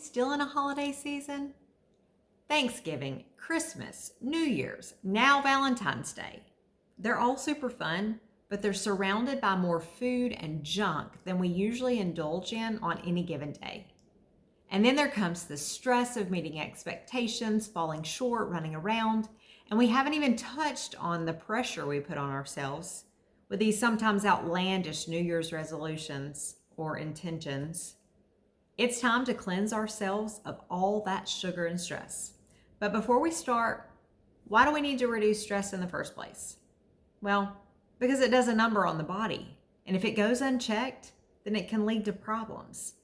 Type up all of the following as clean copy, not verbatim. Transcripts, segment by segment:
Still in a holiday season? Thanksgiving, Christmas, New Year's, now Valentine's Day. They're all super fun, but they're surrounded by more food and junk than we usually indulge in on any given day. And then there comes the stress of meeting expectations, falling short, running around, and we haven't even touched on the pressure we put on ourselves with these sometimes outlandish New Year's resolutions or intentions. It's time to cleanse ourselves of all that sugar and stress. But before we start, why do we need to reduce stress in the first place? Well, because it does a number on the body. And if it goes unchecked, then it can lead to problems.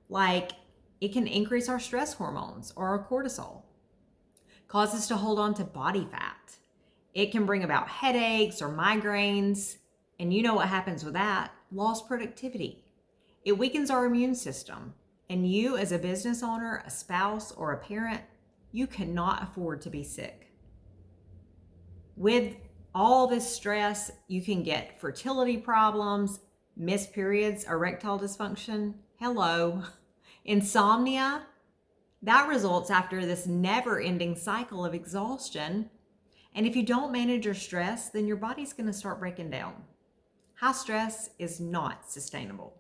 Like it can increase our stress hormones or our cortisol, cause us to hold on to body fat. It can bring about headaches or migraines. And you know what happens with that? Lost productivity. It weakens our immune system. And you, as a business owner, a spouse, or a parent, you cannot afford to be sick. With all this stress, you can get fertility problems, missed periods, erectile dysfunction, insomnia. That results after this never-ending cycle of exhaustion. And if you don't manage your stress, then your body's going to start breaking down. High stress is not sustainable.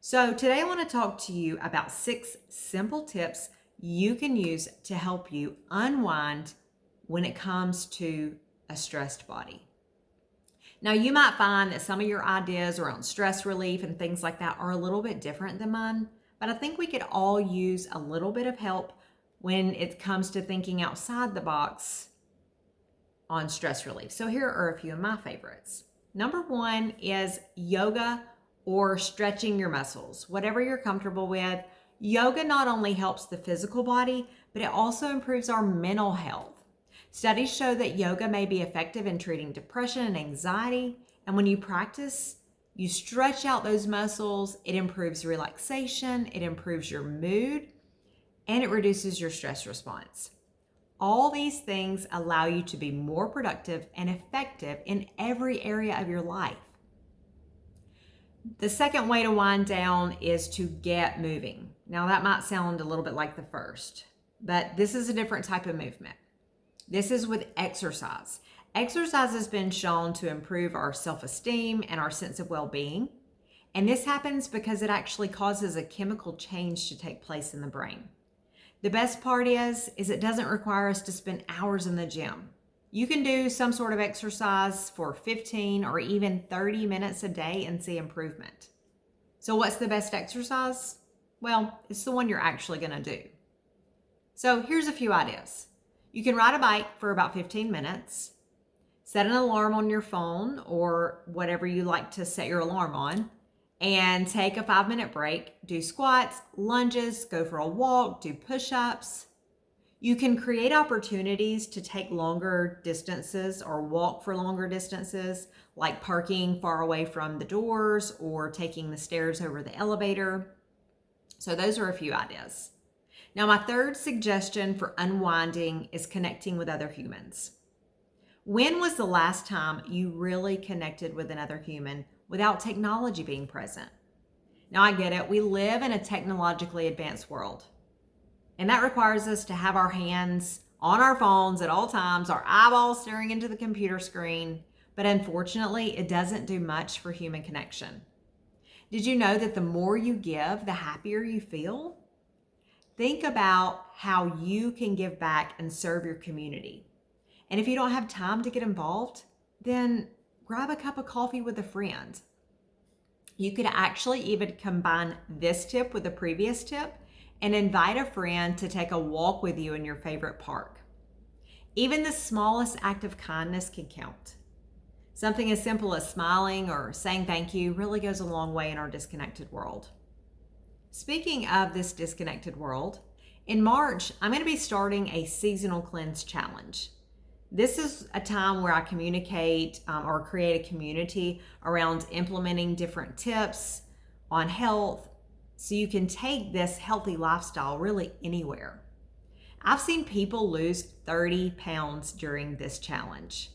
So today I want to talk to you about 6 simple tips you can use to help you unwind when it comes to a stressed body. Now, you might find that some of your ideas around stress relief and things like that are a little bit different than mine, but I think we could all use a little bit of help when it comes to thinking outside the box on stress relief. So here are a few of my favorites. Number 1 is yoga or stretching your muscles, whatever you're comfortable with. Yoga not only helps the physical body, but it also improves our mental health. Studies show that yoga may be effective in treating depression and anxiety. And when you practice, you stretch out those muscles, it improves relaxation, it improves your mood, and it reduces your stress response. All these things allow you to be more productive and effective in every area of your life. The second way to wind down is to get moving. Now that might sound a little bit like the first, but this is a different type of movement. This is with exercise. Exercise has been shown to improve our self-esteem and our sense of well-being. And this happens because it actually causes a chemical change to take place in the brain. The best part is it doesn't require us to spend hours in the gym. You can do some sort of exercise for 15 or even 30 minutes a day and see improvement. So what's the best exercise? Well, it's the one you're actually going to do. So here's a few ideas. You can ride a bike for about 15 minutes, set an alarm on your phone or whatever you like to set your alarm on, and take a 5-minute break. Do squats, lunges, go for a walk, do push-ups. You can create opportunities to take longer distances or walk for longer distances, like parking far away from the doors or taking the stairs over the elevator. So those are a few ideas. Now, my third suggestion for unwinding is connecting with other humans. When was the last time you really connected with another human without technology being present? Now, I get it. We live in a technologically advanced world. And that requires us to have our hands on our phones at all times, our eyeballs staring into the computer screen. But unfortunately, it doesn't do much for human connection. Did you know that the more you give, the happier you feel? Think about how you can give back and serve your community. And if you don't have time to get involved, then grab a cup of coffee with a friend. You could actually even combine this tip with the previous tip and invite a friend to take a walk with you in your favorite park. Even the smallest act of kindness can count. Something as simple as smiling or saying thank you really goes a long way in our disconnected world. Speaking of this disconnected world, in March, I'm going to be starting a seasonal cleanse challenge. This is a time where I communicate or create a community around implementing different tips on health, so you can take this healthy lifestyle really anywhere. I've seen people lose 30 pounds during this challenge.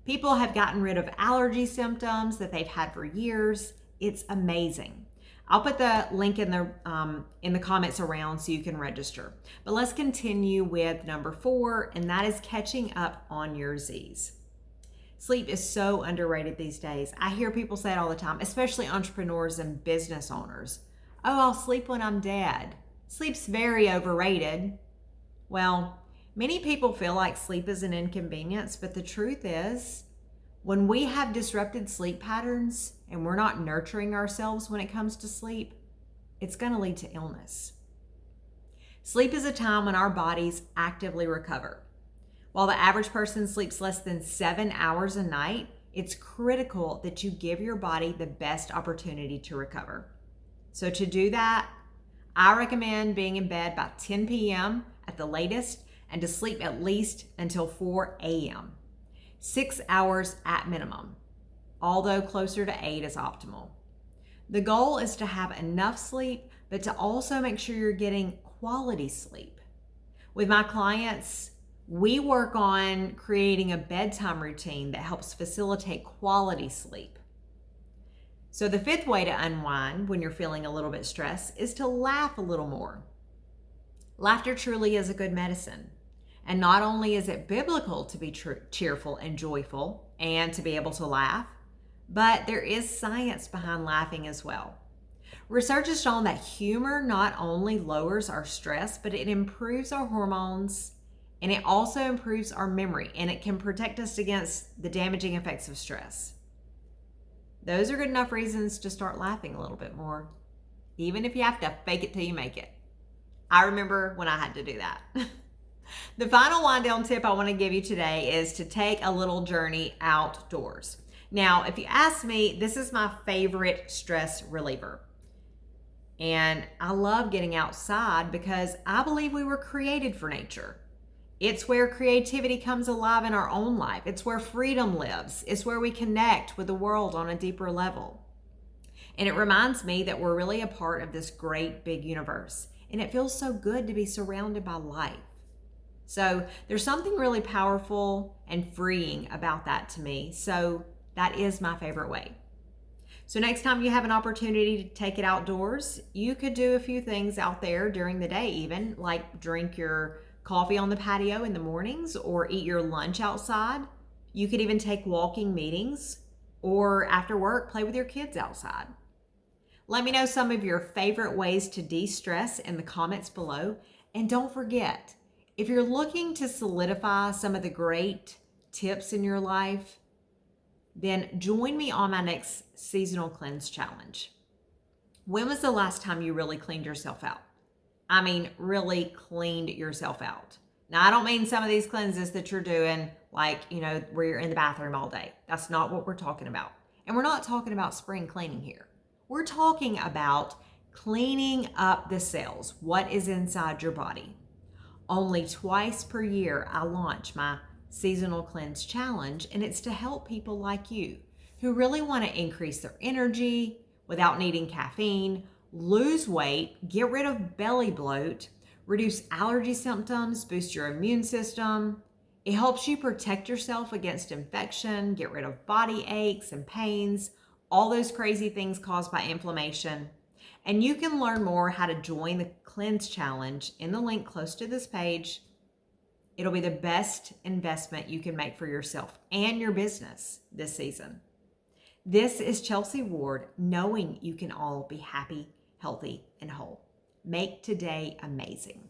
People have gotten rid of allergy symptoms that they've had for years. It's amazing. I'll put the link in the comments around so you can register. But let's continue with number 4, and that is catching up on your Z's. Sleep is so underrated these days. I hear people say it all the time, especially entrepreneurs and business owners. Oh, I'll sleep when I'm dead. Sleep's very overrated. Well, many people feel like sleep is an inconvenience, but the truth is, when we have disrupted sleep patterns and we're not nurturing ourselves when it comes to sleep, it's going to lead to illness. Sleep is a time when our bodies actively recover. While the average person sleeps less than 7 hours a night, it's critical that you give your body the best opportunity to recover. So to do that, I recommend being in bed by 10 p.m. at the latest and to sleep at least until 4 a.m. 6 hours at minimum, although closer to 8 is optimal. The goal is to have enough sleep, but to also make sure you're getting quality sleep. With my clients, we work on creating a bedtime routine that helps facilitate quality sleep. So the 5th way to unwind when you're feeling a little bit stressed is to laugh a little more. Laughter truly is a good medicine. And not only is it biblical to be cheerful and joyful and to be able to laugh, but there is science behind laughing as well. Research has shown that humor not only lowers our stress, but it improves our hormones, and it also improves our memory, and it can protect us against the damaging effects of stress. Those are good enough reasons to start laughing a little bit more, even if you have to fake it till you make it. I remember when I had to do that. The final wind down tip I want to give you today is to take a little journey outdoors. Now, if you ask me, this is my favorite stress reliever. And I love getting outside because I believe we were created for nature. It's where creativity comes alive in our own life. It's where freedom lives. It's where we connect with the world on a deeper level. And it reminds me that we're really a part of this great big universe. And it feels so good to be surrounded by life. So there's something really powerful and freeing about that to me. So that is my favorite way. So next time you have an opportunity to take it outdoors, you could do a few things out there during the day even, like drink your coffee on the patio in the mornings or eat your lunch outside. You could even take walking meetings or after work, play with your kids outside. Let me know some of your favorite ways to de-stress in the comments below. And don't forget, if you're looking to solidify some of the great tips in your life, then join me on my next seasonal cleanse challenge. When was the last time you really cleaned yourself out? I mean, really cleaned yourself out. Now, I don't mean some of these cleanses that you're doing, like, where you're in the bathroom all day. That's not what we're talking about. And we're not talking about spring cleaning here. We're talking about cleaning up the cells, what is inside your body. Only twice per year, I launch my seasonal cleanse challenge, and it's to help people like you who really want to increase their energy without needing caffeine, lose weight, get rid of belly bloat, reduce allergy symptoms, boost your immune system. It helps you protect yourself against infection, get rid of body aches and pains, all those crazy things caused by inflammation. And you can learn more how to join the Cleanse Challenge in the link close to this page. It'll be the best investment you can make for yourself and your business this season. This is Chelsea Ward, knowing you can all be happy, healthy, and whole. Make today amazing.